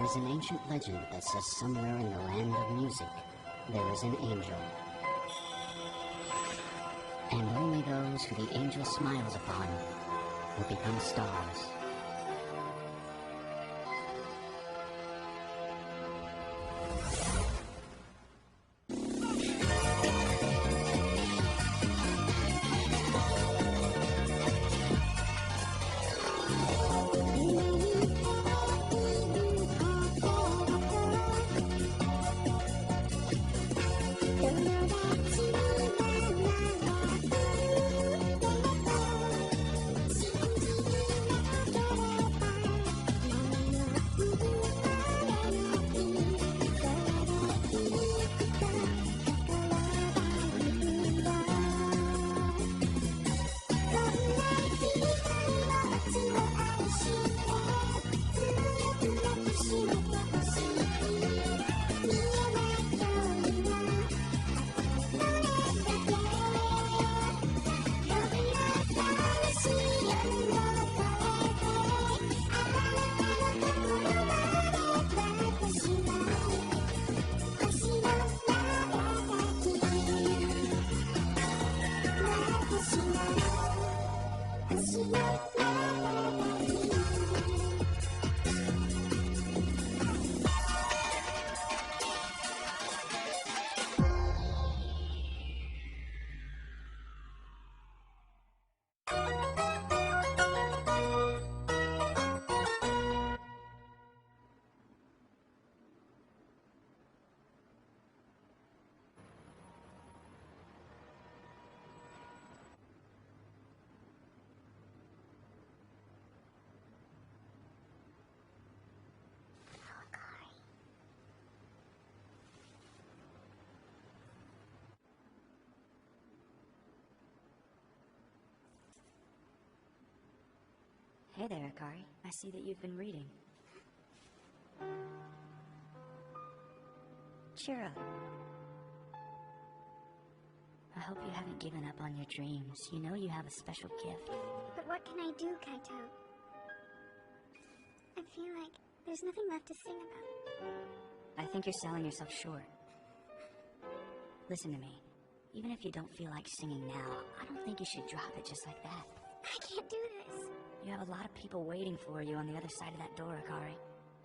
is an ancient legend that says somewhere in the land of music, there is an angel. And only those who the angel smiles upon will become stars. Hey there, Akari. I see that you've been reading. Cheer up. I hope you haven't given up on your dreams. You know you have a special gift. But what can I do, Kaito? I feel like there's nothing left to sing about. I think you're selling yourself short. Listen to me. Even if you don't feel like singing now, I don't think you should drop it just like that. I can't do this. You have a lot of people waiting for you on the other side of that door, Akari.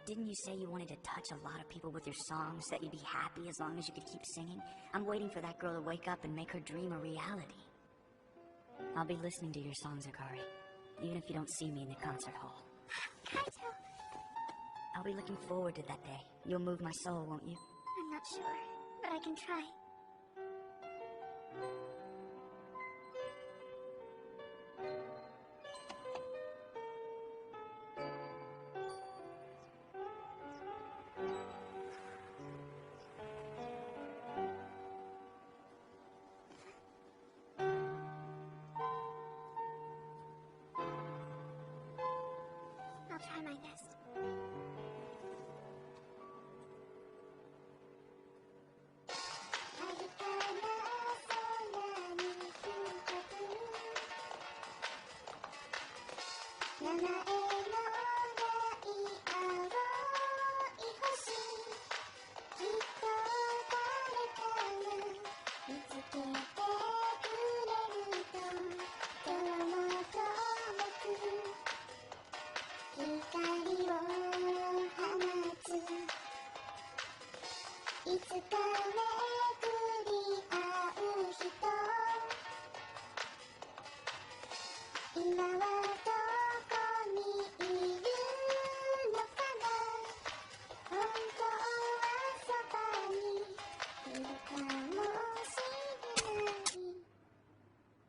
Didn't you say you wanted to touch a lot of people with your songs, that you'd be happy as long as you could keep singing? I'm waiting for that girl to wake up and make her dream a reality. I'll be listening to your songs, Akari, even if you don't see me in the concert hall. Kaito! I'll be looking forward to that day. You'll move my soul, won't you? I'm not sure, but I can try. I'll try my best.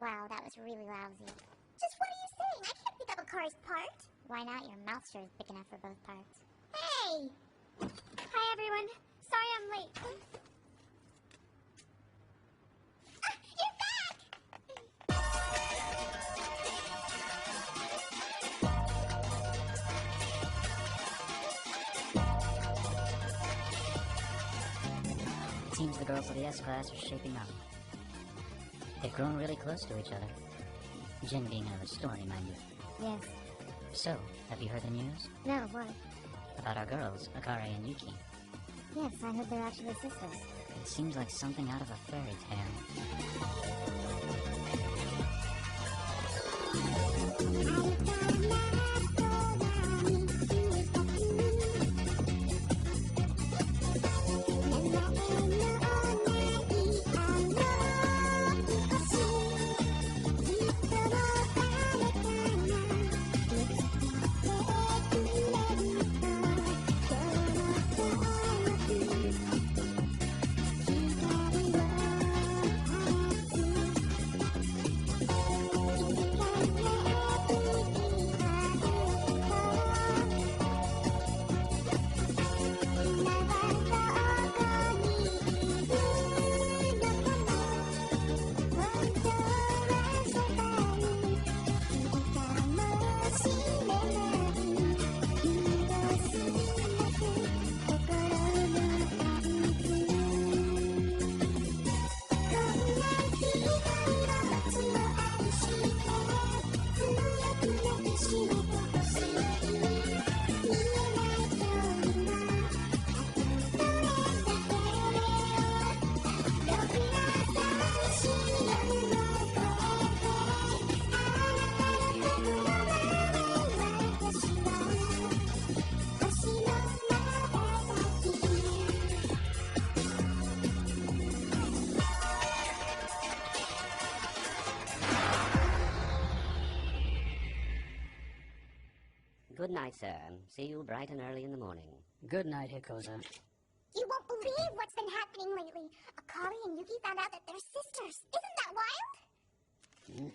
Wow, that was really lousy. Just what are you saying? I can't pick up Akari's part. Why not? Your mouth sure is big enough for both parts. Hey! Hi, everyone. Sorry I'm late. You're back! It seems the girls of the S-Class are shaping up. They've grown really close to each other. Jin being out of the story, mind you. Yes. So, have you heard the news? No, what? About our girls, Akari and Yuki. Yes, I heard they're actually sisters. It seems like something out of a fairy tale. Good night, sir. See you bright and early in the morning. Good night, Hikoza. You won't believe what's been happening lately. Akari and Yuki found out that they're sisters. Isn't that wild?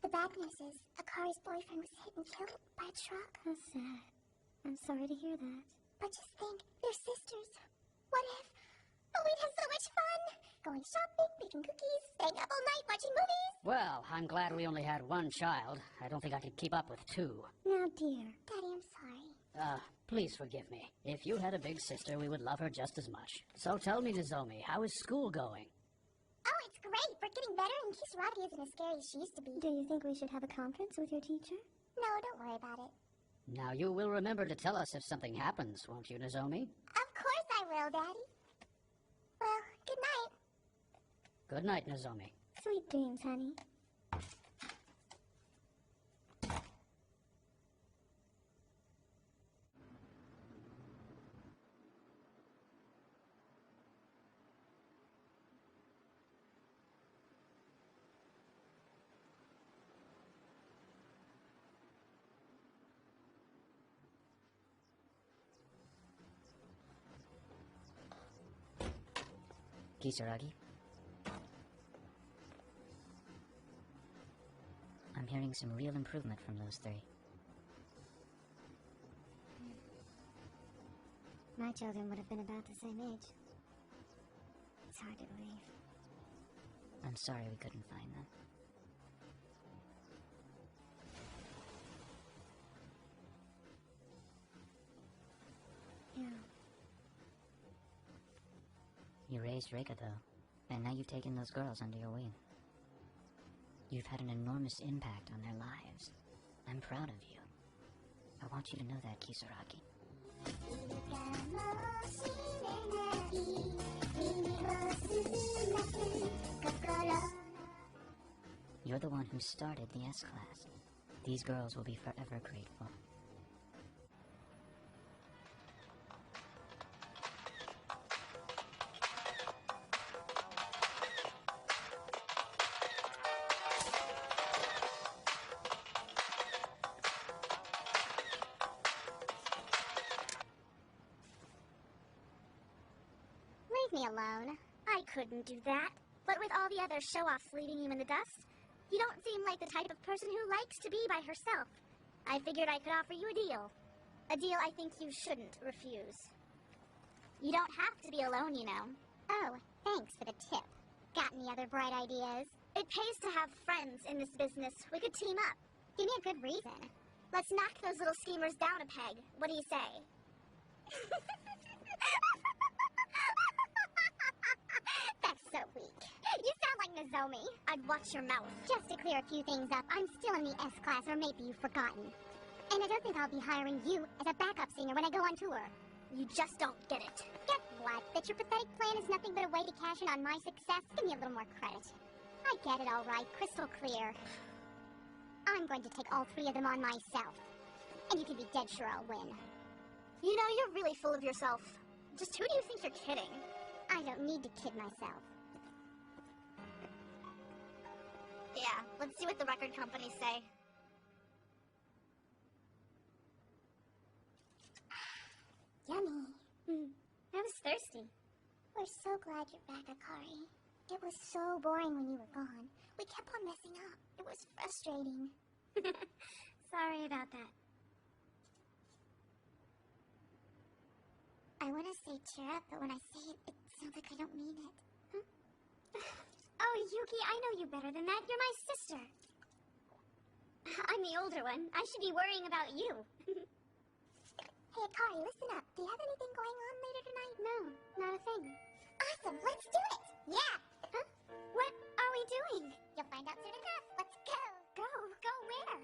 The bad news is Akari's boyfriend was hit and killed by a truck. That's sad. I'm sorry to hear that. But just think, they're sisters. What if? Oh, we'd have so much fun. Going shopping, baking cookies, staying up all night watching movies. Well, I'm glad we only had one child. I don't think I could keep up with two. Now, dear. Daddy, I'm sorry. Please forgive me. If you had a big sister, we would love her just as much. So tell me, Nozomi, how is school going? Oh, it's great. We're getting better, and Kisaragi isn't as scary as she used to be. Do you think we should have a conference with your teacher? No, don't worry about it. Now, you will remember to tell us if something happens, won't you, Nozomi? Of course I will, Daddy. Well, good night. Good night, Nozomi. Sweet dreams, honey. Kisaragi? I'm hearing some real improvement from those three. My children would have been about the same age. It's hard to believe. I'm sorry we couldn't find them. Yeah. You raised Reika, though, and now you've taken those girls under your wing. You've had an enormous impact on their lives. I'm proud of you. I want you to know that, Kisaragi. You're the one who started the S-Class. These girls will be forever grateful. Leave me alone. I couldn't do that. But with all the other show-offs leaving you in the dust, you don't seem like the type of person who likes to be by herself. I figured I could offer you a deal. A deal I think you shouldn't refuse. You don't have to be alone, you know. Oh, thanks for the tip. Got any other bright ideas? It pays to have friends in this business. We could team up. Give me a good reason. Let's knock those little schemers down a peg. What do you say? That's so weak. You sound like Nozomi. I'd watch your mouth. Just to clear a few things up, I'm still in the S-Class, or maybe you've forgotten. And I don't think I'll be hiring you as a backup singer when I go on tour. You just don't get it. Get what? That your pathetic plan is nothing but a way to cash in on my success? Give me a little more credit. I get it all right, crystal clear. I'm going to take all 3 of them on myself. And you can be dead sure I'll win. You know, you're really full of yourself. Just who do you think you're kidding? I don't need to kid myself. Yeah, let's see what the record companies say. Yummy. I was thirsty. We're so glad you're back, Akari. It was so boring when you were gone. We kept on messing up. It was frustrating. Sorry about that. I want to say cheer up, but when I say it, it sounds like I don't mean it. Oh, Yuki, I know you better than that. You're my sister. I'm the older one. I should be worrying about you. Hey, Akari, listen up. Do you have anything going on later tonight? No, not a thing. Awesome, let's do it! Yeah! Huh? What are we doing? You'll find out soon enough. Let's go! Go? Go where?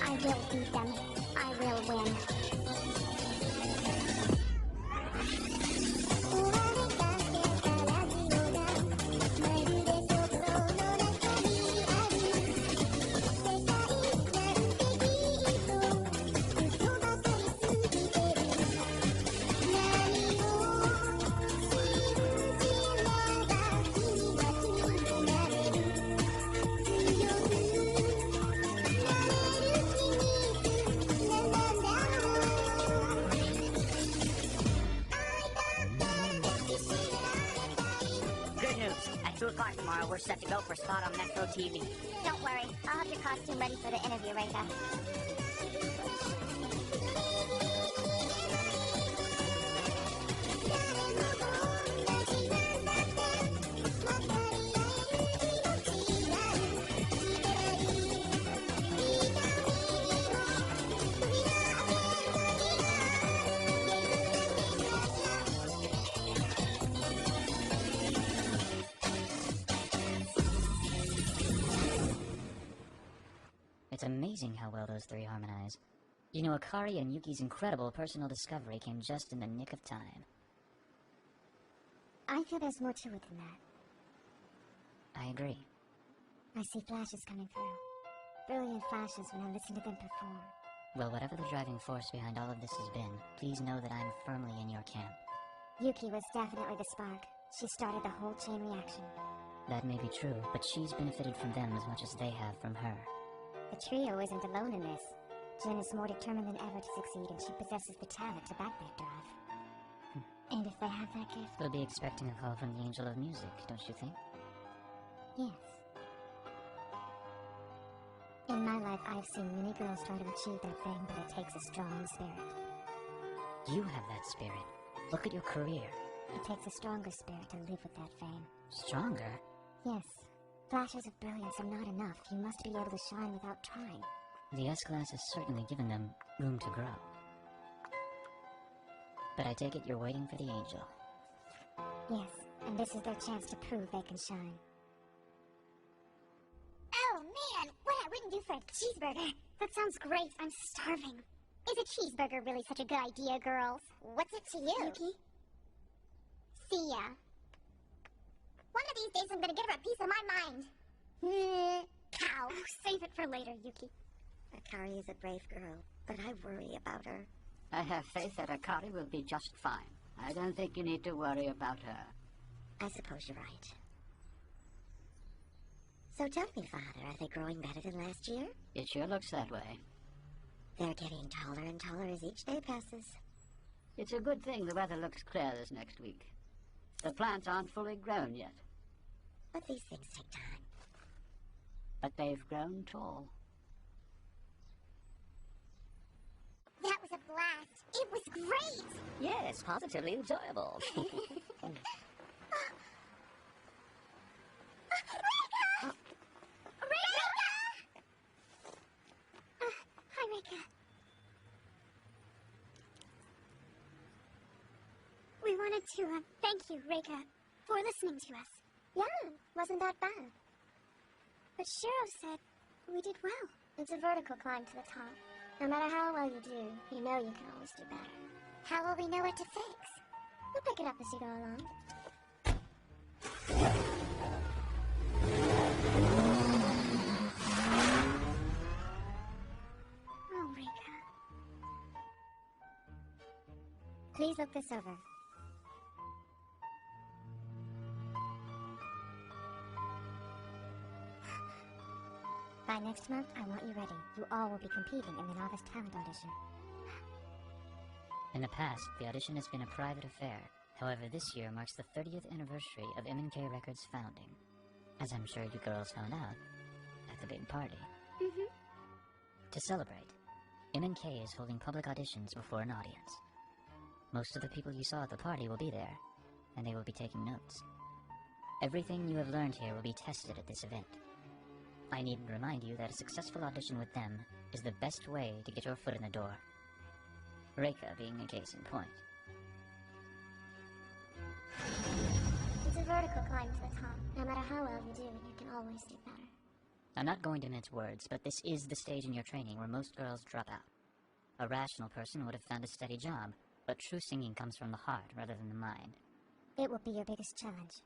I will beat them. I will win. Good news. At 2 o'clock tomorrow, we're set to go for a spot on Metro TV. Don't worry. I'll have your costume ready for the interview, Reika. It's amazing how well those 3 harmonize. You know, Akari and Yuki's incredible personal discovery came just in the nick of time. I feel there's more to it than that. I agree. I see flashes coming through. Brilliant flashes when I listen to them perform. Well, whatever the driving force behind all of this has been, please know that I'm firmly in your camp. Yuki was definitely the spark. She started the whole chain reaction. That may be true, but she's benefited from them as much as they have from her. The trio isn't alone in this. Jen is more determined than ever to succeed, and she possesses the talent to back that drive. And if they have that gift, We'll be expecting a call from the Angel of Music, don't you think? yes. In my life, I've seen many girls try to achieve that thing, but it takes a strong spirit. You have that spirit. Look at your career. It takes a stronger spirit to live with that fame. Stronger? Yes. Flashes of brilliance are not enough. You must be able to shine without trying. The S-Class has certainly given them room to grow. But I take it you're waiting for the angel. Yes, and this is their chance to prove they can shine. Oh man, what I wouldn't do for a cheeseburger. That sounds great. I'm starving. Is a cheeseburger really such a good idea, girls? What's it to you? Yuki? See ya. One of these days I'm gonna give her a piece of my mind. Cow. Oh, save it for later, Yuki. Akari is a brave girl, but I worry about her. I have faith that Akari will be just fine. I don't think you need to worry about her. I suppose you're right. So tell me, Father, are they growing better than last year? It sure looks that way. They're getting taller and taller as each day passes. It's a good thing the weather looks clear this next week. The plants aren't fully grown yet. But these things take time. But they've grown tall. That was a blast. It was great. Yes, positively enjoyable. Hi, Rika. We wanted to thank you, Rika, for listening to us. Yeah, wasn't that bad. But Shiro said we did well. It's a vertical climb to the top. No matter how well you do, you know you can always do better. How will we know what to fix? We'll pick it up as you go along. Oh, Rika. Please look this over. By next month, I want you ready. You all will be competing in the Novice Talent Audition. In the past, the audition has been a private affair. However, this year marks the 30th anniversary of M&K Records' founding. As I'm sure you girls found out at the big party. Mm-hmm. To celebrate, M&K is holding public auditions before an audience. Most of the people you saw at the party will be there, and they will be taking notes. Everything you have learned here will be tested at this event. I needn't remind you that a successful audition with them is the best way to get your foot in the door. Reika being a case in point. It's a vertical climb to the top. No matter how well you do, you can always do better. I'm not going to mince words, but this is the stage in your training where most girls drop out. A rational person would have found a steady job, but true singing comes from the heart rather than the mind. It will be your biggest challenge.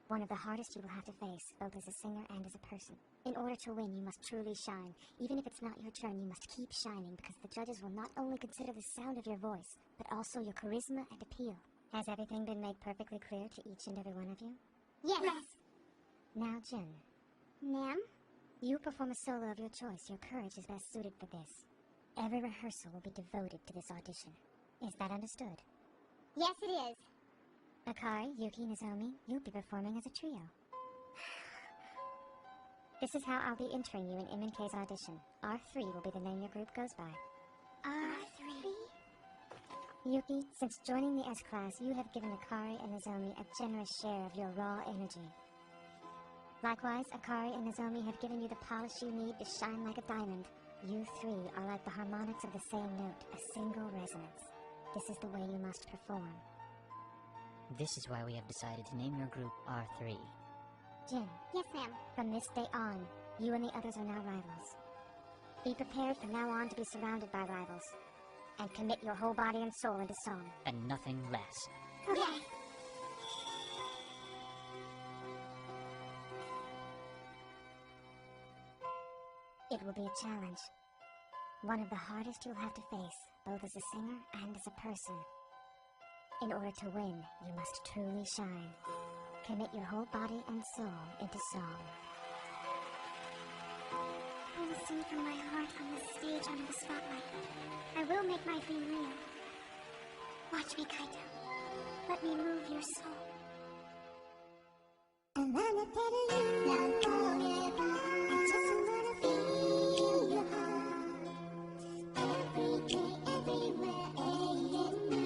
One of the hardest you will have to face, both as a singer and as a person. In order to win, you must truly shine. Even if it's not your turn, you must keep shining, because the judges will not only consider the sound of your voice, but also your charisma and appeal. Has everything been made perfectly clear to each and every one of you? Yes. Now, Jin. Ma'am? You perform a solo of your choice. Your courage is best suited for this. Every rehearsal will be devoted to this audition. Is that understood? Yes, it is. Akari, Yuki, Nozomi, you'll be performing as a trio. This is how I'll be entering you in M&K's audition. R3 will be the name your group goes by. R3? Yuki, since joining the S-Class, you have given Akari and Nozomi a generous share of your raw energy. Likewise, Akari and Nozomi have given you the polish you need to shine like a diamond. You three are like the harmonics of the same note, a single resonance. This is the way you must perform. This is why we have decided to name your group R3. Jin. Yes, ma'am. From this day on, you and the others are now rivals. Be prepared from now on to be surrounded by rivals. And commit your whole body and soul into song. And nothing less. Okay. It will be a challenge. One of the hardest you'll have to face, both as a singer and as a person. In order to win, you must truly shine. Commit your whole body and soul into song. I will sing from my heart on this stage under the spotlight. I will make my dream real. Watch me, Kaito. Let me move your soul. I just wanna feel your heart. Every day, everywhere, in me.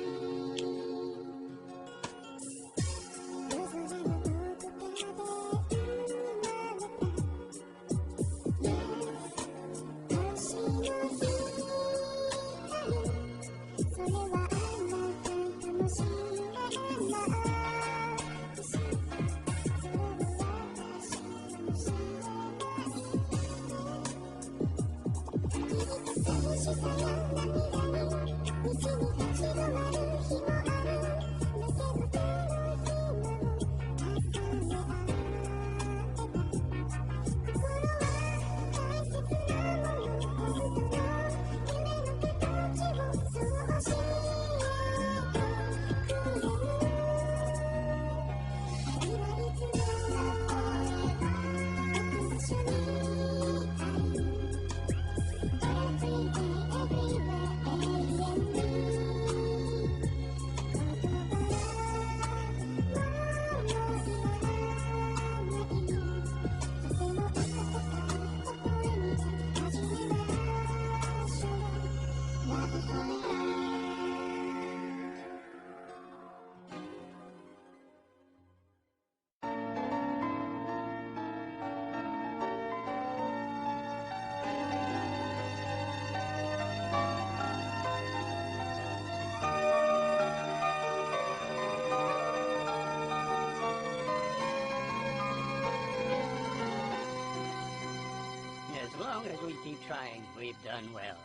As long as we keep trying, we've done well.